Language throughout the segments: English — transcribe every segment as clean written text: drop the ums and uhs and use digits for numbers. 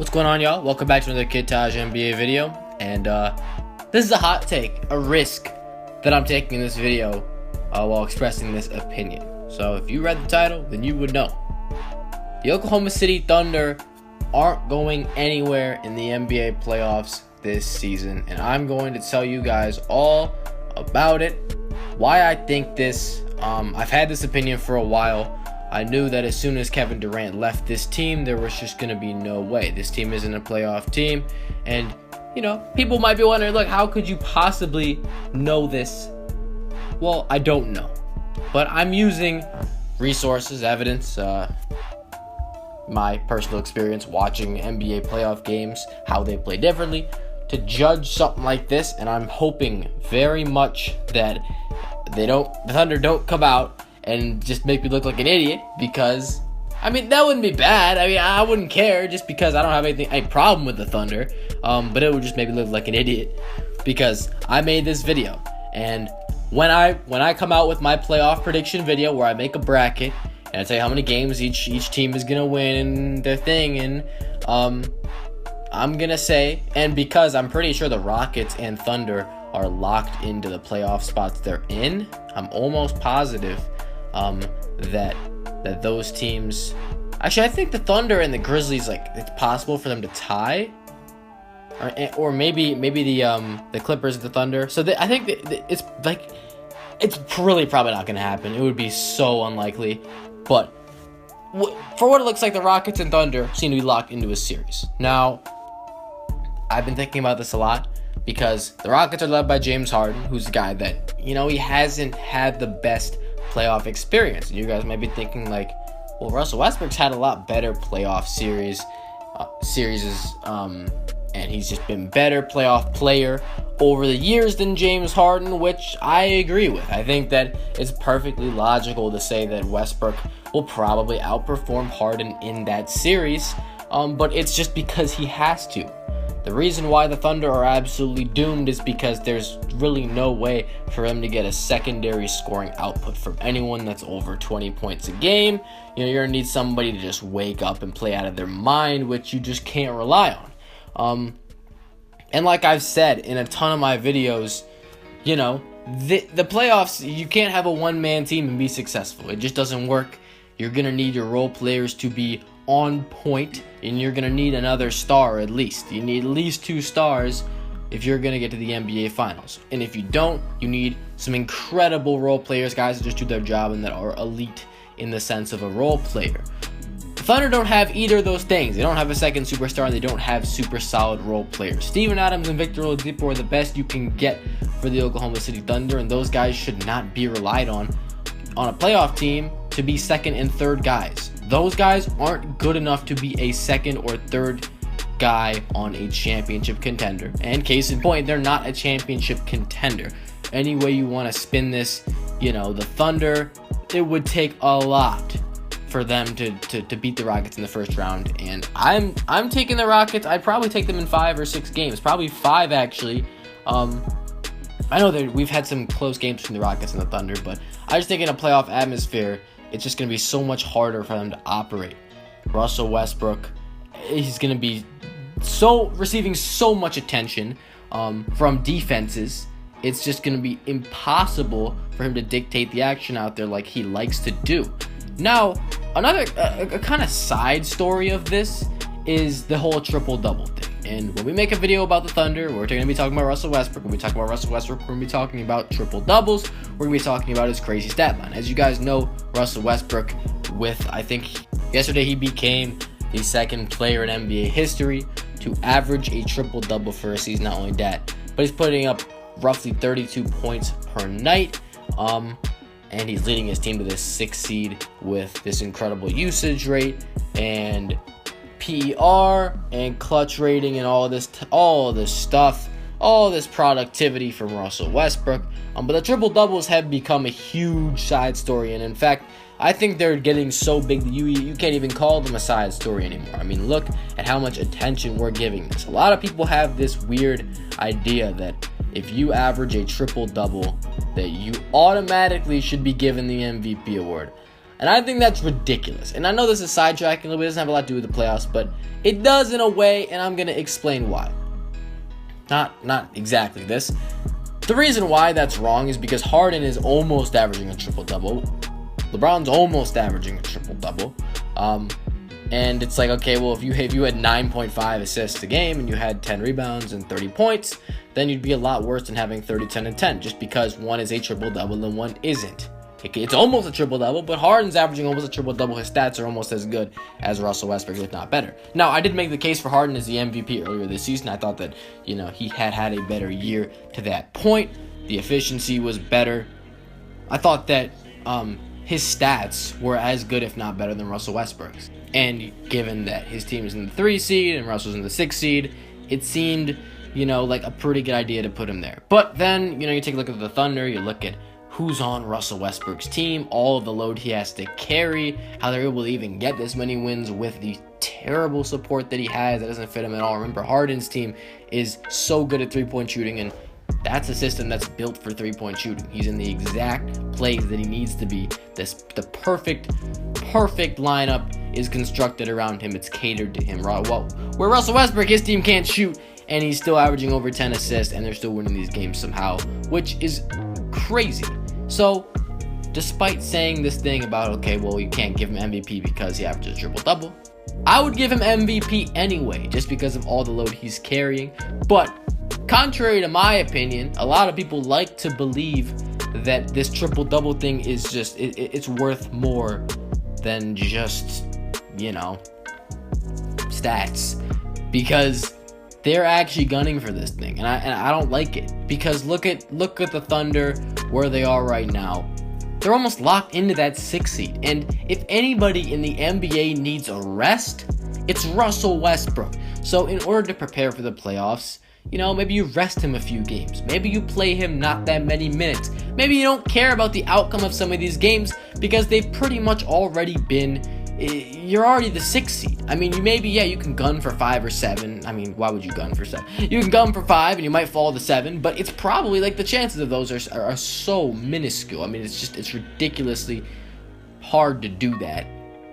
What's going on, y'all? Welcome back to another Kid Taj NBA video. And this is a hot take, a risk that I'm taking in this video while expressing this opinion. So if you read the title, then you would know. The Oklahoma City Thunder aren't going anywhere in the NBA playoffs this season. And I'm going to tell you guys all about it, why I think this. I've had this opinion for a while. I knew that as soon as Kevin Durant left this team, there was just going to be no way. This team isn't a playoff team. And, you know, people might be wondering, look, how could you possibly know this? Well, I don't know. But I'm using resources, evidence, my personal experience watching NBA playoff games, how they play differently, to judge something like this. And I'm hoping very much that the Thunder don't come out and just make me look like an idiot, because, I mean, that wouldn't be bad. I mean, I wouldn't care just because I don't have any problem with the Thunder, but it would just make me look like an idiot because I made this video. And when I come out with my playoff prediction video where I make a bracket and I tell you how many games each team is gonna win their thing, and I'm gonna say, and because I'm pretty sure the Rockets and Thunder are locked into the playoff spots they're in, I'm almost positive that those teams, actually I think the Thunder and the Grizzlies, like, it's possible for them to tie, or maybe the Clippers and the Thunder. So I think it's really probably not going to happen. It would be so unlikely, but for what it looks like, the Rockets and Thunder seem to be locked into a series. Now, I've been thinking about this a lot because the Rockets are led by James Harden, who's the guy that, you know, he hasn't had the best playoff experience. And you guys might be thinking, like, well, Russell Westbrook's had a lot better playoff series, and he's just been better playoff player over the years than James Harden, which I agree with. I think that it's perfectly logical to say that Westbrook will probably outperform Harden in that series, but it's just because he has to. The reason why the Thunder are absolutely doomed is because there's really no way for them to get a secondary scoring output from anyone that's over 20 points a game. You know, you're going to need somebody to just wake up and play out of their mind, which you just can't rely on. And like I've said in a ton of my videos, you know, the playoffs, you can't have a one-man team and be successful. It just doesn't work. You're going to need your role players to be on point, and you're going to need another star at least. You need at least 2 stars if you're going to get to the NBA Finals. And if you don't, you need some incredible role players, guys that just do their job and that are elite in the sense of a role player. The Thunder don't have either of those things. They don't have a second superstar, and they don't have super solid role players. Steven Adams and Victor Oladipo are the best you can get for the Oklahoma City Thunder, and those guys should not be relied on a playoff team to be second and third guys. Those guys aren't good enough to be a second or third guy on a championship contender. And case in point, they're not a championship contender. Any way you want to spin this, you know, the Thunder, it would take a lot for them to beat the Rockets in the first round. And I'm taking the Rockets. I'd probably take them in 5 or 6 games. Probably 5, actually. I know that we've had some close games between the Rockets and the Thunder, but I just think in a playoff atmosphere, it's just going to be so much harder for them to operate. Russell Westbrook, he's going to be receiving so much attention from defenses. It's just going to be impossible for him to dictate the action out there like he likes to do. Now, another kind of side story of this is the whole triple-double thing. And when we make a video about the Thunder, we're going to be talking about Russell Westbrook. When we talk about Russell Westbrook, we're going to be talking about triple-doubles. We're going to be talking about his crazy stat line. As you guys know, Russell Westbrook, I think yesterday he became the second player in NBA history to average a triple-double for a season. Not only that, but he's putting up roughly 32 points per night. And he's leading his team to this 6th seed with this incredible usage rate and PER and clutch rating and all this stuff, all this productivity from Russell Westbrook. But the triple doubles have become a huge side story, and in fact, I think they're getting so big that you can't even call them a side story anymore. I mean, look at how much attention we're giving this. A lot of people have this weird idea that if you average a triple double, that you automatically should be given the MVP award. And I think that's ridiculous. And I know this is sidetracking a little bit, it doesn't have a lot to do with the playoffs, but it does in a way, and I'm going to explain why. Not exactly this. The reason why that's wrong is because Harden is almost averaging a triple-double. LeBron's almost averaging a triple-double. And it's like, okay, well, if you had 9.5 assists a game and you had 10 rebounds and 30 points, then you'd be a lot worse than having 30, 10, and 10, just because one is a triple-double and one isn't. It's almost a triple-double, but Harden's averaging almost a triple-double. His stats are almost as good as Russell Westbrook, if not better. Now, I did make the case for Harden as the MVP earlier this season. I thought that, he had a better year to that point. The efficiency was better. I thought that his stats were as good, if not better, than Russell Westbrook's. And given that his team is in the 3 seed and Russell's in the 6 seed, it seemed, like a pretty good idea to put him there. But then, you take a look at the Thunder, you look at who's on Russell Westbrook's team, all of the load he has to carry, how they're able to even get this many wins with the terrible support that he has that doesn't fit him at all. Remember, Harden's team is so good at three-point shooting, and that's a system that's built for three-point shooting. He's in the exact place that he needs to be. The perfect lineup is constructed around him. It's catered to him. Well, where Russell Westbrook, his team can't shoot, and he's still averaging over 10 assists, and they're still winning these games somehow, which is crazy. So, despite saying this thing about, okay, well, you can't give him MVP because he averages triple-double, I would give him MVP anyway, just because of all the load he's carrying. But contrary to my opinion, a lot of people like to believe that this triple-double thing is just, it's worth more than just, stats. Because they're actually gunning for this thing, and I don't like it. Because look at the Thunder, where they are right now. They're almost locked into that 6 seed. And if anybody in the NBA needs a rest, it's Russell Westbrook. So in order to prepare for the playoffs, maybe you rest him a few games. Maybe you play him not that many minutes. Maybe you don't care about the outcome of some of these games because they've pretty much already been, you're already the 6th seed. I mean, you can gun for 5 or 7. I mean, why would you gun for 7? You can gun for 5 and you might fall to 7, but it's probably like the chances of those are so minuscule. I mean, it's ridiculously hard to do that.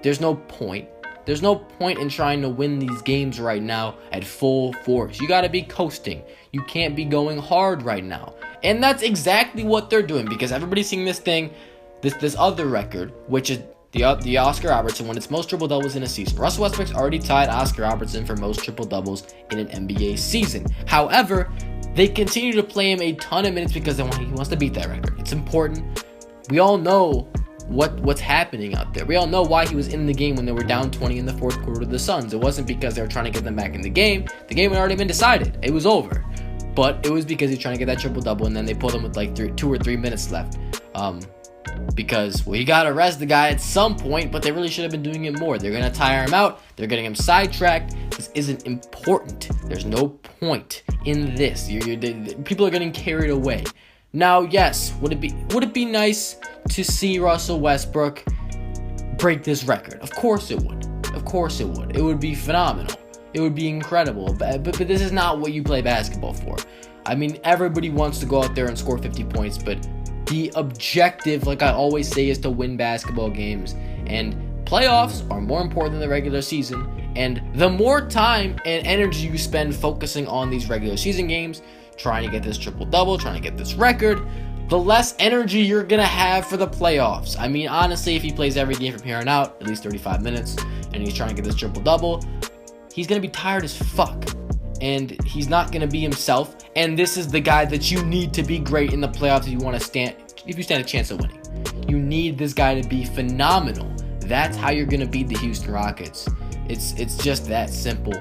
There's no point. There's no point in trying to win these games right now at full force. You got to be coasting. You can't be going hard right now. And that's exactly what they're doing, because everybody's seeing this thing, this other record, which is the Oscar Robertson, when it's most triple-doubles in a season. Russell Westbrook's already tied Oscar Robertson for most triple-doubles in an NBA season. However, they continue to play him a ton of minutes because he wants to beat that record. It's important. We all know what's happening out there. We all know why he was in the game when they were down 20 in the fourth quarter to the Suns. It wasn't because they were trying to get them back in the game. The game had already been decided. It was over. But it was because he's trying to get that triple-double, and then they pulled him with like 2 or 3 minutes left. Because, well, you got to rest the guy at some point, but they really should have been doing it more. They're going to tire him out. They're getting him sidetracked. This isn't important. There's no point in this. People are getting carried away. Now, yes, would it be nice to see Russell Westbrook break this record? Of course it would. Of course it would. It would be phenomenal. It would be incredible. But this is not what you play basketball for. I mean, everybody wants to go out there and score 50 points, but the objective, like I always say, is to win basketball games. And playoffs are more important than the regular season. And the more time and energy you spend focusing on these regular season games, trying to get this triple-double, trying to get this record, the less energy you're going to have for the playoffs. I mean, honestly, if he plays every game from here on out, at least 35 minutes, and he's trying to get this triple-double, he's going to be tired as fuck. And he's not going to be himself. And this is the guy that you need to be great in the playoffs if you stand a chance of winning. You need this guy to be phenomenal. That's how you're going to beat the Houston Rockets. It's just that simple.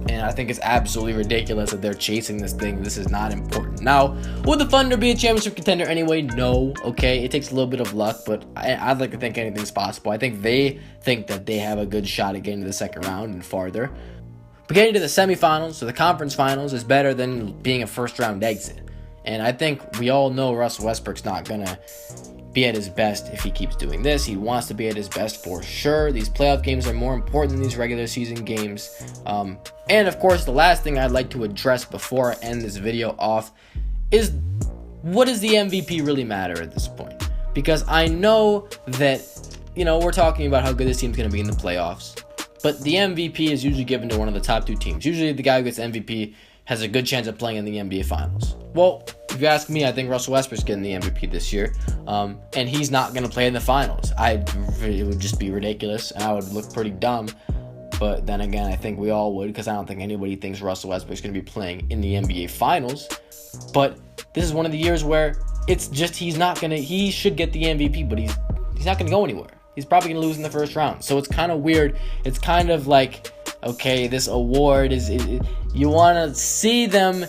And I think it's absolutely ridiculous that they're chasing this thing. This is not important. Now, would the Thunder be a championship contender anyway? No. Okay, it takes a little bit of luck, but I'd like to think anything's possible. I think they think that they have a good shot at getting to the second round and farther. But getting to the semifinals or the conference finals is better than being a first-round exit. And I think we all know Russell Westbrook's not going to be at his best if he keeps doing this. He wants to be at his best for sure. These playoff games are more important than these regular season games. And of course, the last thing I'd like to address before I end this video off is, what does the MVP really matter at this point? Because I know that we're talking about how good this team's going to be in the playoffs. But the MVP is usually given to one of the top 2 teams. Usually the guy who gets MVP has a good chance of playing in the NBA Finals. Well, if you ask me, I think Russell Westbrook's getting the MVP this year. And he's not going to play in the Finals. It would just be ridiculous, and I would look pretty dumb. But then again, I think we all would, because I don't think anybody thinks Russell Westbrook's going to be playing in the NBA Finals. But this is one of the years where it's just he should get the MVP, but he's not going to go anywhere. He's probably going to lose in the first round. So it's kind of weird. It's kind of like, okay, this award you want to see them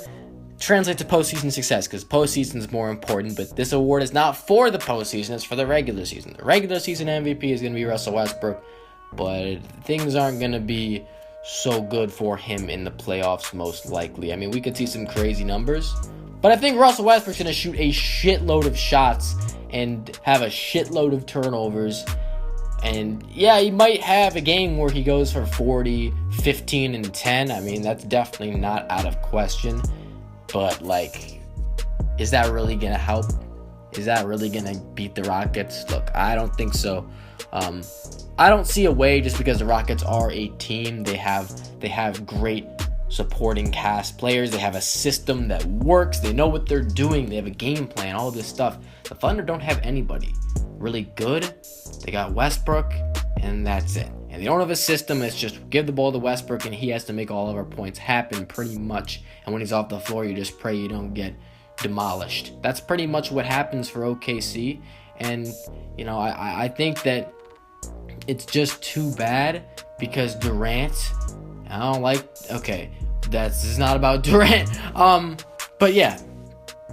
translate to postseason success, because postseason is more important, but this award is not for the postseason, it's for the regular season. The regular season MVP is going to be Russell Westbrook, but things aren't going to be so good for him in the playoffs, most likely. I mean, we could see some crazy numbers, but I think Russell Westbrook's going to shoot a shitload of shots and have a shitload of turnovers. And yeah, he might have a game where he goes for 40, 15, and 10. I mean, that's definitely not out of question. But, is that really going to help? Is that really going to beat the Rockets? Look, I don't think so. I don't see a way, just because the Rockets are a team. They have great supporting cast players. They have a system that works. They know what they're doing. They have a game plan, all this stuff. The Thunder don't have anybody really good. They got Westbrook, and that's it. And they don't have a system. It's just give the ball to Westbrook, and he has to make all of our points happen pretty much. And when he's off the floor, you just pray you don't get demolished. That's pretty much what happens for OKC. And, I think that it's just too bad, because Durant, this is not about Durant. But yeah,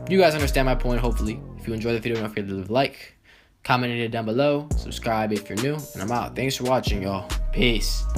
you guys understand my point, hopefully. If you enjoyed the video, don't forget to leave a like. Comment it down below, subscribe if you're new, and I'm out. Thanks for watching, y'all. Peace.